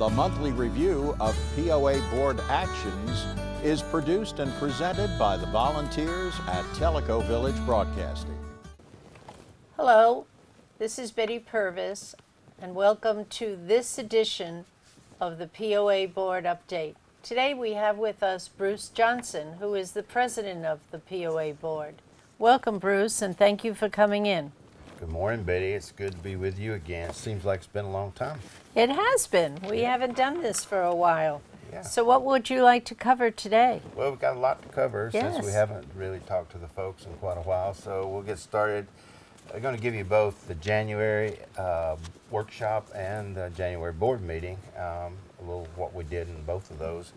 The monthly review of POA Board actions is produced and presented by the volunteers at Tellico Village Broadcasting. Hello, this is Betty Purvis, and welcome to this edition of the POA Board Update. Today we have with us Bruce Johnson, who is the president of the POA Board. Welcome, Bruce, and thank you for coming in. Good morning, Betty. It's good to be with you again. It seems like it's been a long time. It has been. We haven't done this for a while. Yeah. So what would you like to cover today? Well, we've got a lot to cover Yes. since we haven't really talked to the folks in quite a while. So we'll get started. I'm going to give you both the January workshop and the January board meeting, a little what we did in both of those.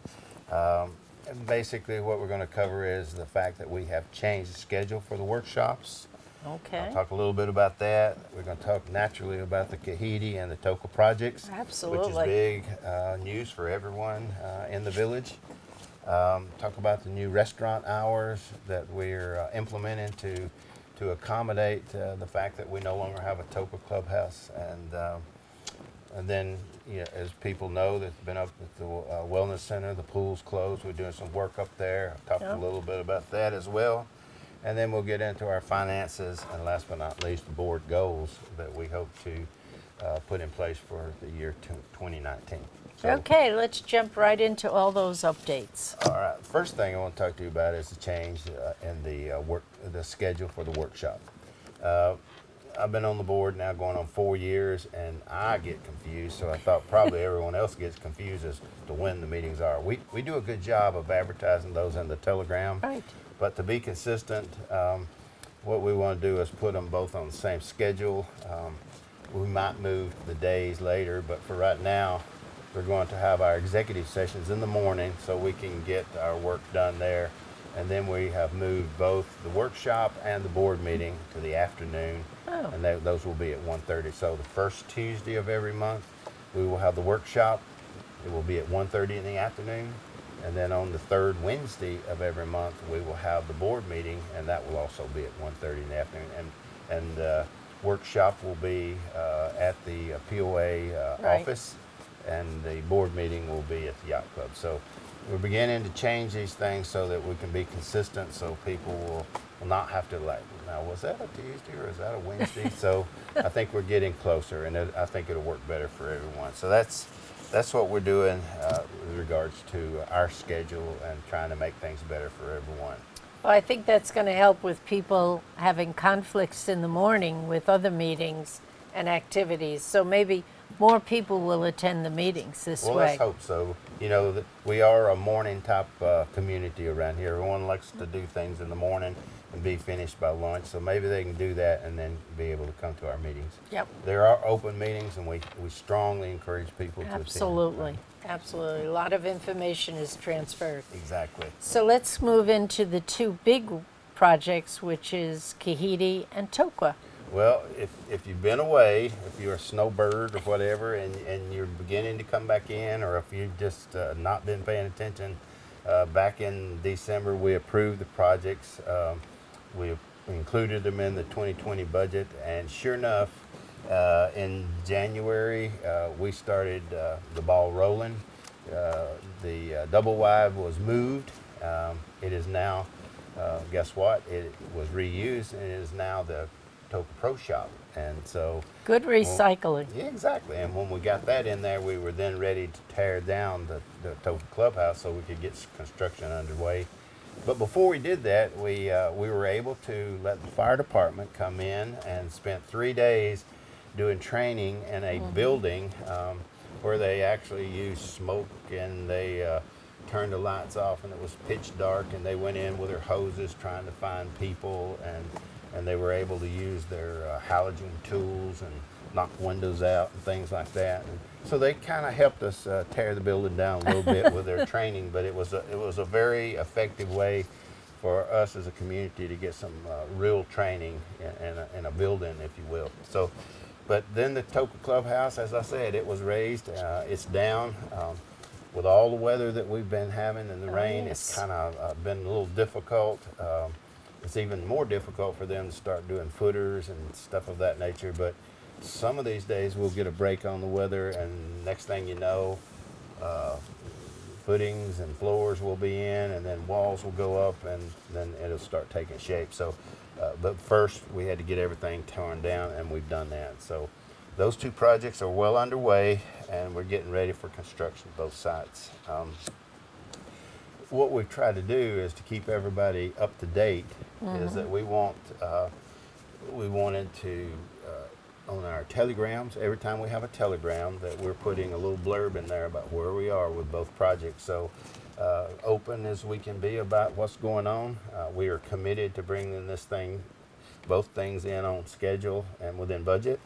And basically what we're going to cover is the fact that we have changed the schedule for the workshops. Okay. I'll talk a little bit about that. We're going to talk naturally about the Kahiti and the Toka projects. Absolutely. Which is big news for everyone in the village. Talk about the new restaurant hours that we're implementing to accommodate the fact that we no longer have a Toka clubhouse. And then, you know, as people know, that's been up at the Wellness Center, the pool's closed. We're doing some work up there. I'll talk a little bit about that as well. And then we'll get into our finances, and last but not least, the board goals that we hope to put in place for the year 2019. So, okay, let's jump right into all those updates. all right, first thing I want to talk to you about is the change in the schedule for the workshop. I've been on the board now going on 4 years, and I get confused, so I thought probably everyone else gets confused as to when the meetings are. We do a good job of advertising those in the Telegram. Right. But to be consistent, what we want to do is put them both on the same schedule. We might move the days later, but for right now, we're going to have our executive sessions in the morning so we can get our work done there. And then we have moved both the workshop and the board meeting to the afternoon. Oh. And those will be at 1:30. So the first Tuesday of every month, we will have the workshop. It will be at 1:30 in the afternoon. And then on the third Wednesday of every month, we will have the board meeting, and that will also be at 1:30 in the afternoon. And workshop will be at the POA Right. office, and the board meeting will be at the Yacht Club. So we're beginning to change these things so that we can be consistent, so people will not have to like, now was that a Tuesday or is that a Wednesday? So I think we're getting closer, and I think it'll work better for everyone. So that's what we're doing with regards to our schedule and trying to make things better for everyone. Well, I think that's going to help with people having conflicts in the morning with other meetings and activities. So maybe more people will attend the meetings this Well, way. let's hope so. You know, that we are a morning type community around here. Everyone likes to do things in the morning and be finished by lunch. So maybe they can do that and then be able to come to our meetings. Yep. There are open meetings, and we strongly encourage people to attend. Absolutely. Absolutely. A lot of information is transferred. Exactly. So let's move into the two big projects, which is Kahiti and Toka. Well, if you've been away, if you're a snowbird or whatever, and you're beginning to come back in, or if you've just not been paying attention, back in December we approved the projects. We included them in the 2020 budget, and sure enough, in January we started the ball rolling. The double wide was moved. It is now, guess what? It was reused, and it is now the Toka Pro Shop. And so Good recycling. yeah, exactly. And when we got that in there, we were then ready to tear down the Toka Clubhouse so we could get construction underway. But before we did that, we were able to let the fire department come in and spent 3 days doing training in a building where they actually used smoke, and they turned the lights off, and it was pitch dark, and they went in with their hoses trying to find people, and they were able to use their halogen tools and knock windows out and things like that. And so they kind of helped us tear the building down a little bit with their training, but it was a very effective way for us as a community to get some real training in a building, if you will. So, but then the Toka Clubhouse, as I said, it was raised. It's down. With all the weather that we've been having and the rain, yes. It's kind of been a little difficult. It's even more difficult for them to start doing footers and stuff of that nature. But some of these days we'll get a break on the weather, and next thing you know, footings and floors will be in, and then walls will go up, and then it'll start taking shape. So, but first we had to get everything torn down, and we've done that. So those two projects are well underway, and we're getting ready for construction of both sites. What we've tried to do is to keep everybody up to date. Is that we wanted to on our telegrams, every time we have a telegram, that we're putting a little blurb in there about where we are with both projects. So open as we can be about what's going on. We are committed to bringing both things in on schedule and within budget.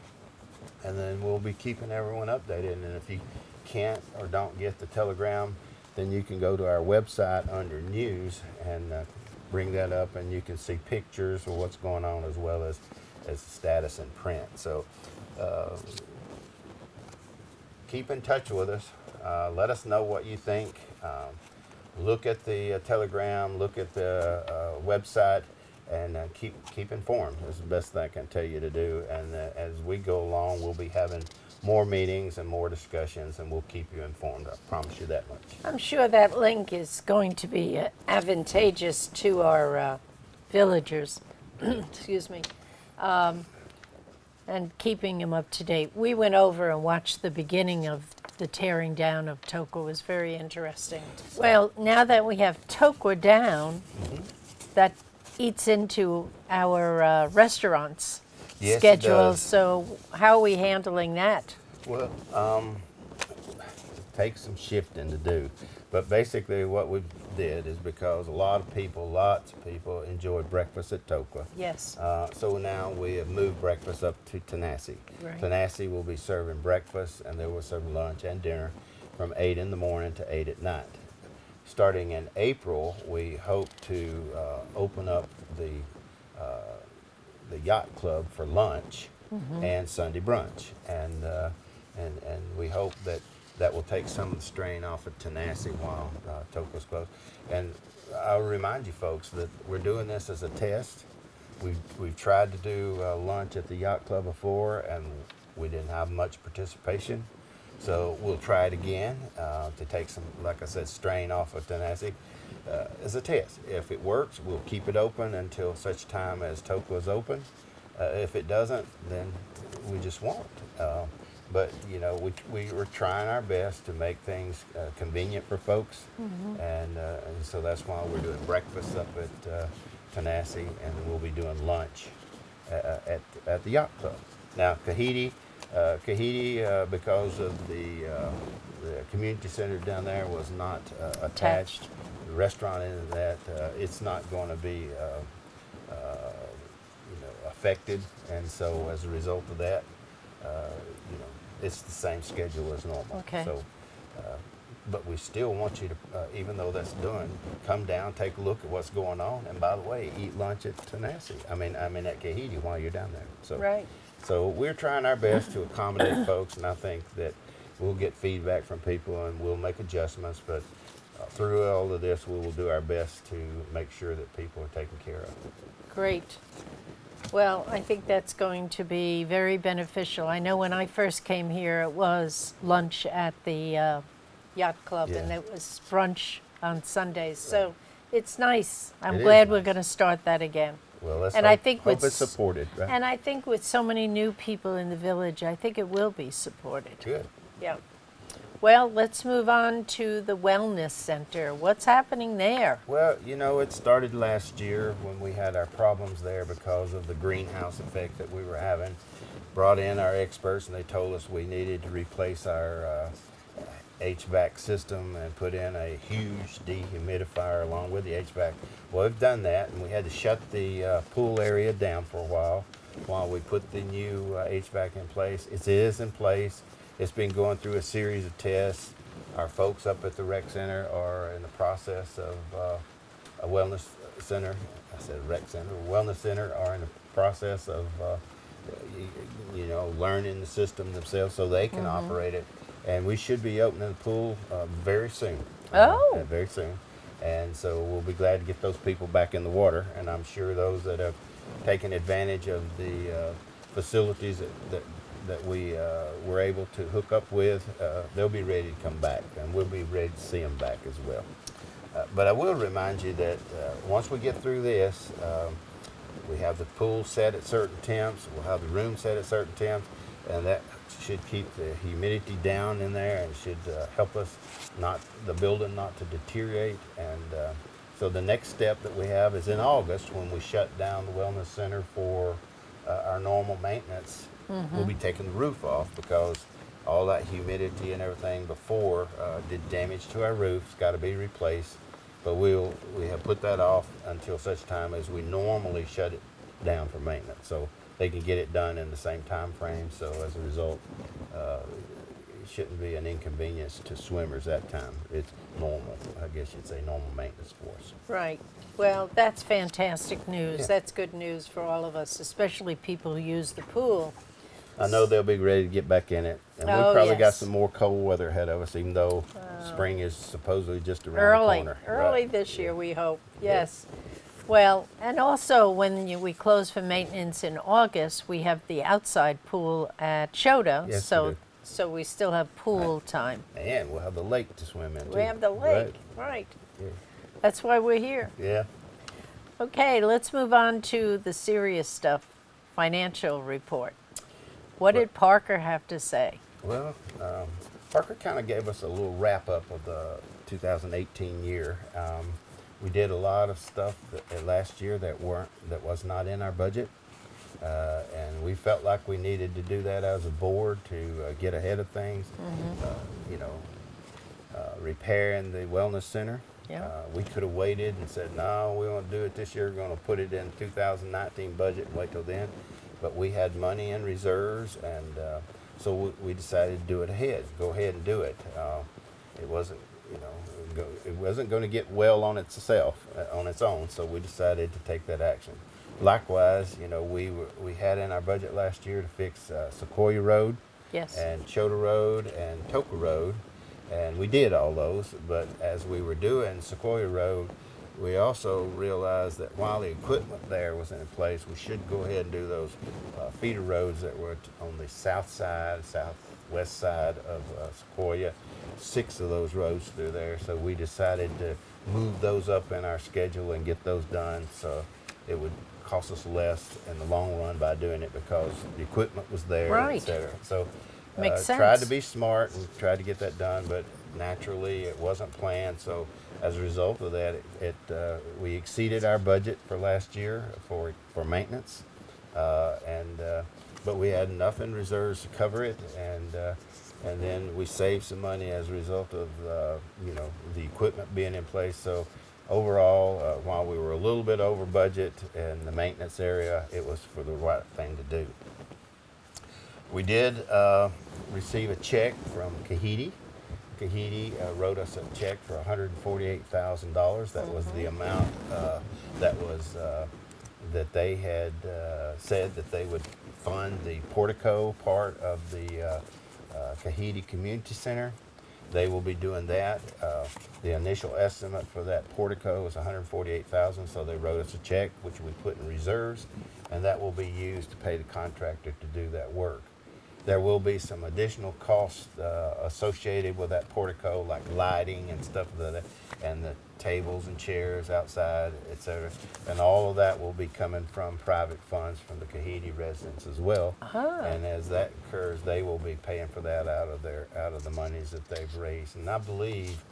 And then we'll be keeping everyone updated. And if you can't or don't get the telegram, then you can go to our website under news and bring that up, and you can see pictures of what's going on as well as status in print. So keep in touch with us. Let us know what you think. Look at the telegram, look at the website, and keep informed. That's the best thing I can tell you to do. And as we go along, we'll be having more meetings and more discussions, and we'll keep you informed. I promise you that much. I'm sure that link is going to be advantageous to our villagers. Excuse me. And keeping them up to date. We went over and watched the beginning of the tearing down of Tellico. It was very interesting. Well, now that we have Tellico down, that eats into our restaurants schedule. So how are we handling that? Well, it takes some shifting to do. But basically what we did is because lots of people enjoy breakfast at Tellico. Yes. So now we have moved breakfast up to Tenassi. Right. Tenassi will be serving breakfast, and they will serve lunch and dinner from 8 in the morning to 8 at night. Starting in April, we hope to open up the yacht club for lunch and Sunday brunch, and we hope that will take some of the strain off of Tenassi while Tellico's closed. And I'll remind you folks that we're doing this as a test. We've tried to do lunch at the yacht club before, and we didn't have much participation. So we'll try it again to take some, like I said, strain off of Tenassi as a test. If it works, we'll keep it open until such time as Tellico is open. If it doesn't, then we just won't. But you know, we were trying our best to make things convenient for folks, and so that's why we're doing breakfast up at Tenassi, and we'll be doing lunch at the yacht club. Now Kahiti, because of the community center down there was not attached. The restaurant in that, it's not going to be affected, and so as a result of that, it's the same schedule as normal. Okay. So, but we still want you to, even though that's done, come down, take a look at what's going on, and by the way, eat lunch at Tenassi. I mean at Kahiti while you're down there. So, Right. So we're trying our best to accommodate folks, and I think that we'll get feedback from people, and we'll make adjustments. But through all of this, we will do our best to make sure that people are taken care of. Great. Well, I think that's going to be very beneficial. I know when I first came here, it was lunch at the yacht club, and it was brunch on Sundays. So it's nice. I'm glad we're going to start that again. Well, let's And hope, I think hope it's supported. Right? And I think with so many new people in the village, I think it will be supported. Good. Yeah. Well, let's move on to the Wellness Center. What's happening there? Well, you know, it started last year when we had our problems there because of the greenhouse effect that we were having. Brought in our experts, and they told us we needed to replace our HVAC system and put in a huge dehumidifier along with the HVAC. Well, we've done that, and we had to shut the pool area down for a while we put the new HVAC in place. It is in place. It's been going through a series of tests. Our folks up at the rec center are in the process of a wellness center. I said rec center. Wellness center are in the process of learning the system themselves so they can operate it. And we should be opening the pool very soon. Oh. Very soon. And so we'll be glad to get those people back in the water. And I'm sure those that have taken advantage of the facilities that we were able to hook up with, they'll be ready to come back, and we'll be ready to see them back as well. But I will remind you that once we get through this, we have the pool set at certain temps, we'll have the room set at certain temps, and that should keep the humidity down in there and should help us the building not to deteriorate. And so the next step that we have is in August, when we shut down the Wellness Center for our normal maintenance. We'll be taking the roof off because all that humidity and everything before did damage to our roof. It's got to be replaced. But we have put that off until such time as we normally shut it down for maintenance, so they can get it done in the same time frame. So as a result, it shouldn't be an inconvenience to swimmers that time. It's normal, I guess you'd say, normal maintenance for us. Right. Well, that's fantastic news. Yeah. That's good news for all of us, especially people who use the pool. I know they'll be ready to get back in it, and Oh, we probably got yes. some more cold weather ahead of us, even though spring is supposedly just around the corner. Early Right. this year, we hope. Yes. Well, and also when we close for maintenance in August, we have the outside pool at Shota, Yes, we so do. so we still have pool time. And we'll have the lake to swim in, too. We have the lake, right? Yeah. That's why we're here. Yeah. Okay, let's move on to the serious stuff. Financial report. What did Parker have to say? Well, Parker kind of gave us a little wrap up of the 2018 year. We did a lot of stuff last year that was not in our budget, and we felt like we needed to do that as a board to get ahead of things. Repairing the wellness center. Yeah. We could have waited and said, no, we won't do it this year. We're going to put it in 2019 budget and wait till then. But we had money in reserves, and so we decided to do it go ahead and do it. It wasn't, it wasn't going to get well on itself, on its own, so we decided to take that action. Likewise, we had in our budget last year to fix Sequoia Road, Yes. and Chota Road and Toka Road, and we did all those. But as we were doing Sequoia Road, we also realized that while the equipment there was in place, we should go ahead and do those feeder roads that were on the southwest side of Sequoia. 6 of those roads through there, so we decided to move those up in our schedule and get those done, so it would cost us less in the long run by doing it because the equipment was there, Right. etc. So Makes sense. tried to be smart and tried to get that done, but naturally it wasn't planned. So as a result of that, we exceeded our budget for last year for maintenance, but we had enough in reserves to cover it, and then we saved some money as a result of the equipment being in place. So overall, while we were a little bit over budget in the maintenance area, it was for the right thing to do. We did receive a check from Kahidi. Kahidi wrote us a check for $148,000. That was the amount that they had said that they would fund the portico part of the Kahidi Community Center. They will be doing that. The initial estimate for that portico was $148,000, so they wrote us a check, which we put in reserves, and that will be used to pay the contractor to do that work. There will be some additional costs associated with that portico, like lighting and stuff like that, and the tables and chairs outside, etc. And all of that will be coming from private funds from the Kahidi residents as well. And as that occurs, they will be paying for that out of the monies that they've raised. And I believe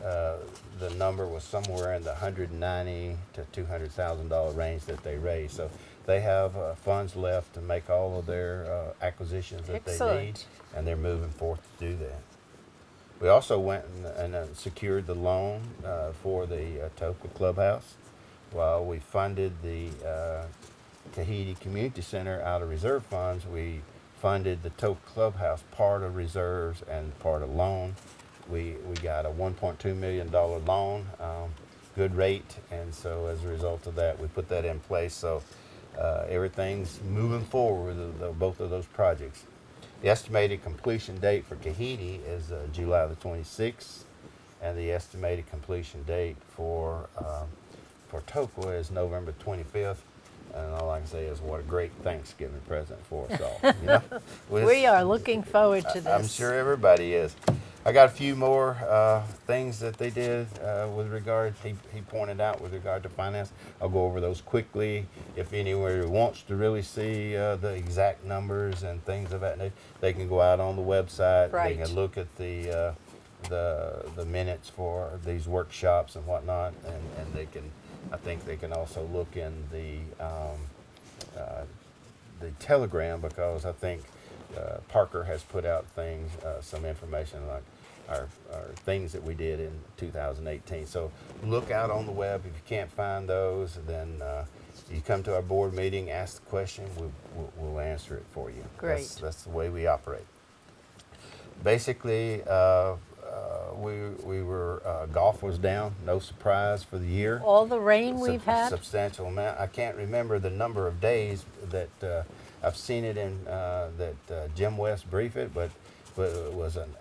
the number was somewhere in the $190,000 to $200,000 range that they raised. So they have funds left to make all of their acquisitions that they need, and they're moving forth to do that. We also went and secured the loan for the Toka Clubhouse. While we funded the Kahidi Community Center out of reserve funds, we funded the Toka Clubhouse part of reserves and part of loan. We got a $1.2 million loan, good rate, and so as a result of that, we put that in place. So everything's moving forward with both of those projects. The estimated completion date for Kahidi is July the 26th, and the estimated completion date for Toka is November 25th. And all I can say is what a great Thanksgiving present for us all. You know? We are looking forward to this. I'm sure everybody is. I got a few more things that they did with regard, he pointed out with regard to finance. I'll go over those quickly. If anyone wants to really see the exact numbers and things of that nature, they can go out on the website. Right. They can look at the minutes for these workshops and whatnot, and they can, I think they can also look in the Telegram, because I think Parker has put out things, some information like our things that we did in 2018. So look out on the web. If you can't find those, then you come to our board meeting, ask the question, we'll answer it for you. Great. That's the way we operate. Basically, we were golf was down, no surprise for the year. All the rain we've had? Substantial amount. I can't remember the number of days that I've seen it in that Jim West briefed it, but it was an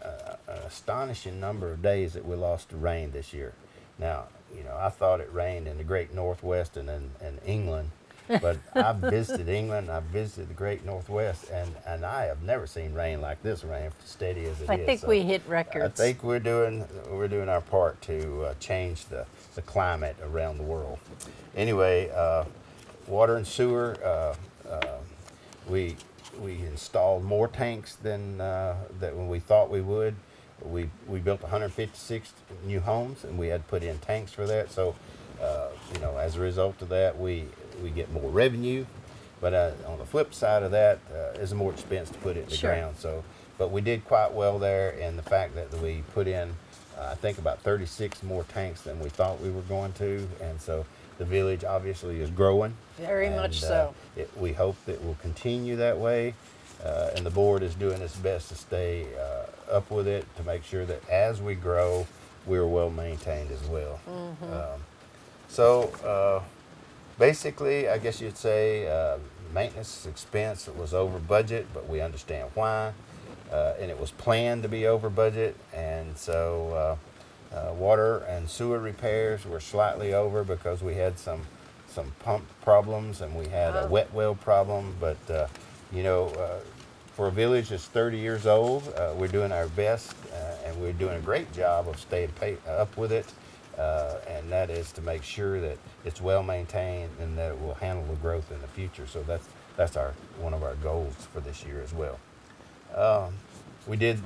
astonishing number of days that we lost to rain this year. Now, you know, I thought it rained in the Great Northwest and in England, but I've visited England, I've visited the Great Northwest, and I have never seen rain like this rain, steady as it is. I think we hit records. I think we're doing our part to change the climate around the world. Anyway, water and sewer, we installed more tanks than when we thought we would. We built 156 new homes, and we had to put in tanks for that. So, you know, as a result of that, we get more revenue. But on the flip side of that, is more expense to put it in the ground. So, but we did quite well there, and the fact that we put in, I think, about 36 more tanks than we thought we were going to, and so the village obviously is growing. Very much so. We hope that will continue that way, and the board is doing its best to stay up with it to make sure that as we grow, we're well maintained as well. So basically, I guess you'd say maintenance expense was over budget, but we understand why, and it was planned to be over budget, and so water and sewer repairs were slightly over because we had some pump problems, and we had a wet well problem. But you know, for a village that's 30 years old, we're doing our best, and we're doing a great job of staying up with it, and that is to make sure that it's well maintained and that it will handle the growth in the future. So that's one of our goals for this year as well. We did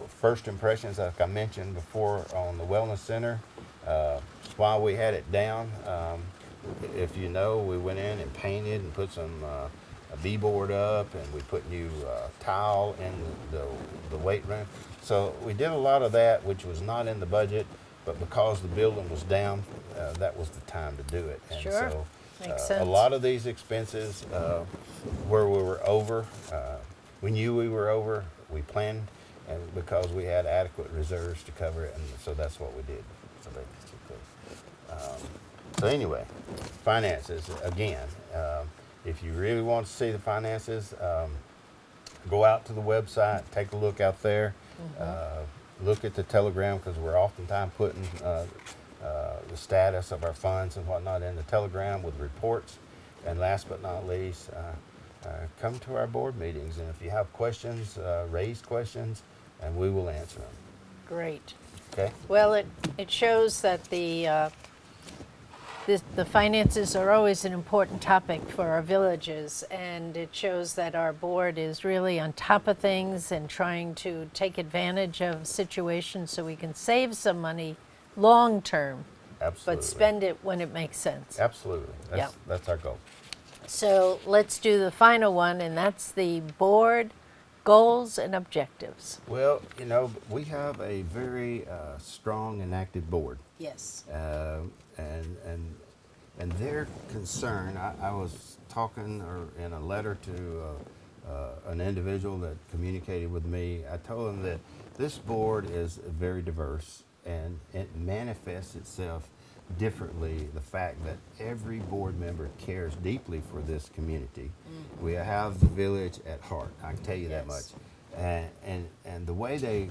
first impressions, like I mentioned before, on the Wellness Center. While we had it down, if you know, we went in and painted and put some a B-board up, and we put new tile in the weight room. So we did a lot of that, which was not in the budget, but because the building was down, that was the time to do it. And so makes sense. a lot of these expenses where we were over, we knew we were over, we planned, and because we had adequate reserves to cover it, and so that's what we did. So basically, so anyway, finances again. If you really want to see the finances, go out to the website, take a look out there, look at the Telegram, because we're oftentimes putting the status of our funds and whatnot in the Telegram with reports. And last but not least, come to our board meetings, and if you have questions, raise questions, and we will answer them. Great. Okay? Well, it shows that the finances are always an important topic for our villages, and it shows that our board is really on top of things and trying to take advantage of situations so we can save some money long term. Absolutely. But spend it when it makes sense. Absolutely. That's our goal. So let's do the final one, and that's the board goals and objectives. Well, you know, we have a very strong and active board. Yes. And their concern, I was talking in a letter to an individual that communicated with me. I told him that this board is very diverse, and it manifests itself differently, the fact that every board member cares deeply for this community. We have the village at heart, I can tell you that much. And the way they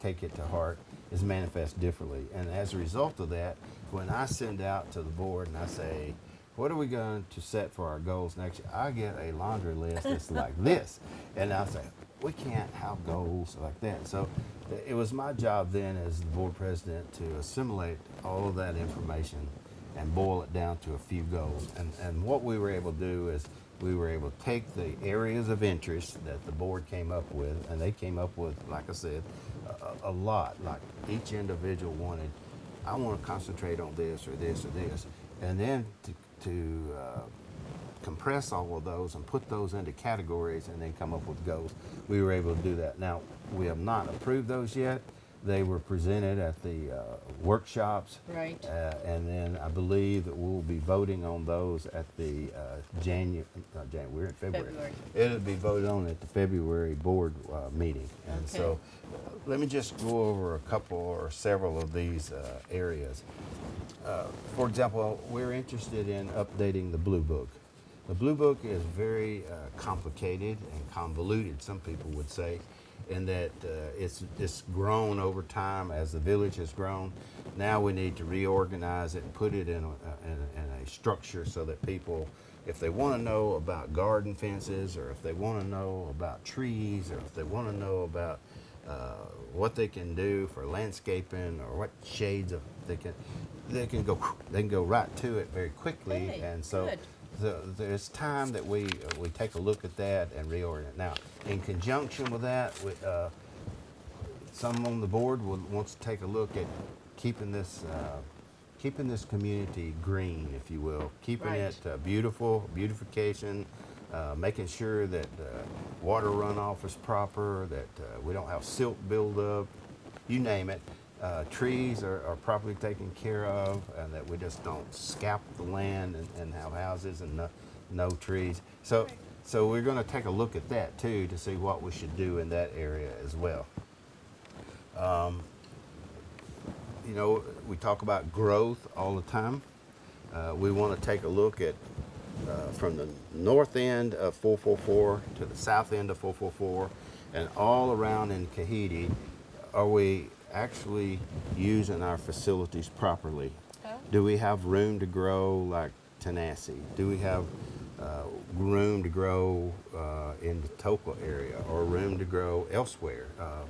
take it to heart is manifest differently. And as a result of that, when I send out to the board and I say, what are we going to set for our goals next year? I get a laundry list that's like this. And I say, we can't have goals like that. So it was my job then as the board president to assimilate all of that information and boil it down to a few goals. And what we were able to do is we were able to take the areas of interest that the board came up with, and they came up with, like I said, a lot. Like each individual wanted, I want to concentrate on this or this or this. And then to compress all of those and put those into categories and then come up with goals. We were able to do that. Now, we have not approved those yet. They were presented at the workshops. Right. And then I believe that we'll be voting on those at the we're in February. It'll be voted on at the February board meeting. And Okay. so let me just go over a couple or several of these areas. For example, we're interested in updating the Blue Book. The Blue Book is very complicated and convoluted, some people would say, in that it's grown over time as the village has grown. Now we need to reorganize it and put it in a structure so that people, if they want to know about garden fences, or if they want to know about trees, or if they want to know about what they can do for landscaping, or what shades of they can go right to it very quickly. Hey, and so good. there's time that we take a look at that and reorient. Now, in conjunction with that, some on the board wants to take a look at keeping this community green, if you will, keeping Right. it beautiful, beautification, making sure that water runoff is proper, that we don't have silt buildup, you name it. Trees are properly taken care of, and that we just don't scalp the land and have houses and no trees. So we're going to take a look at that too to see what we should do in that area as well. You know, we talk about growth all the time. We want to take a look at from the north end of 444 to the south end of 444 and all around in Kahidi. Are we actually using our facilities properly? Oh. Do we have room to grow like Tanasi? Do we have room to grow in the Tellico area, or room to grow elsewhere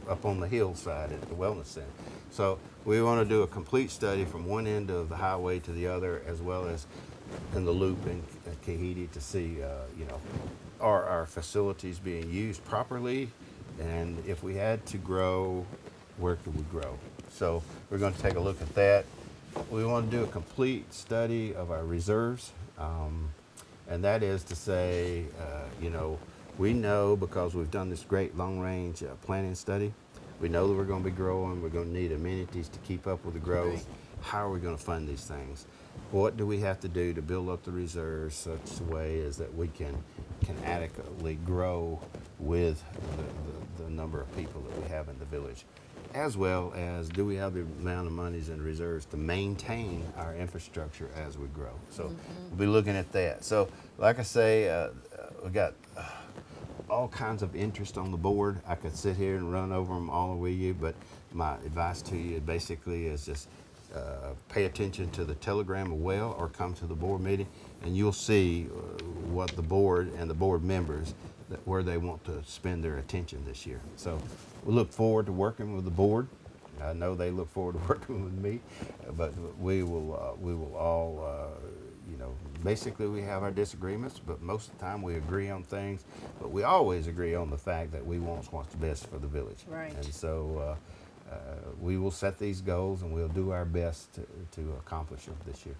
up on the hillside at the wellness center? So we want to do a complete study from one end of the highway to the other, as well as in the loop in Kahidi, to see, you know, are our facilities being used properly? And if we had to grow, where could we grow? So we're going to take a look at that. We want to do a complete study of our reserves. And that is to say, you know, we know, because we've done this great long-range planning study, we know that we're going to be growing, we're going to need amenities to keep up with the growth. Right. How are we going to fund these things? What do we have to do to build up the reserves such a way as that we can adequately grow with the number of people that we have in the village? As well as, do we have the amount of monies in reserves to maintain our infrastructure as we grow? So we'll be looking at that. So like I say, we got all kinds of interest on the board. I could sit here and run over them all with you, but my advice to you basically is just pay attention to the telegram well, or come to the board meeting, and you'll see what the board and the board members, where they want to spend their attention this year. So we look forward to working with the board. I know they look forward to working with me, but we will all, you know, basically we have our disagreements, but most of the time we agree on things. But we always agree on the fact that we want what's best for the village. Right. And so we will set these goals, and we'll do our best to accomplish them this year.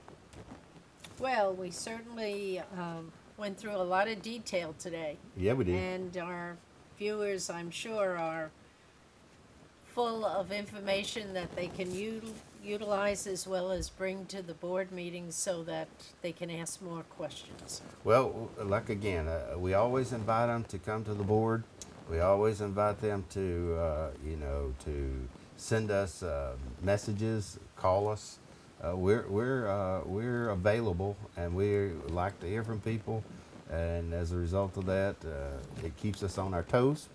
Well, we certainly went through a lot of detail today. Yeah, we did. And our viewers, I'm sure, are full of information that they can utilize, as well as bring to the board meetings, so that they can ask more questions. Well, like again, we always invite them to come to the board. We always invite them to, you know, to send us messages, call us. We're available, and we like to hear from people. And as a result of that, it keeps us on our toes,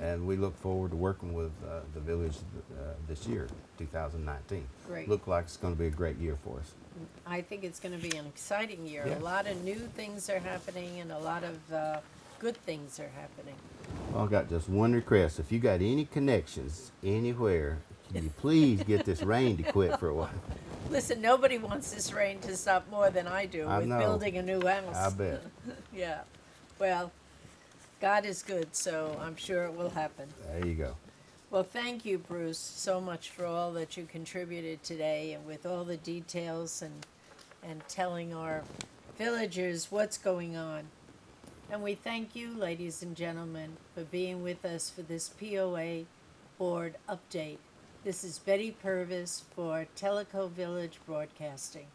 and we look forward to working with the village this year, 2019. Great. Look like it's going to be a great year for us. I think it's going to be an exciting year. Yeah. A lot of new things are happening and a lot of good things are happening. Well, I got just one request. If you got any connections anywhere, can you please get this rain to quit for a while? Listen, nobody wants this rain to stop more than I do I with know. building a new house. I bet. Yeah. Well, God is good, so I'm sure it will happen. There you go. Well, thank you, Bruce, so much for all that you contributed today and with all the details and telling our villagers what's going on. And we thank you, ladies and gentlemen, for being with us for this POA board update. This is Betty Purvis for Tellico Village Broadcasting.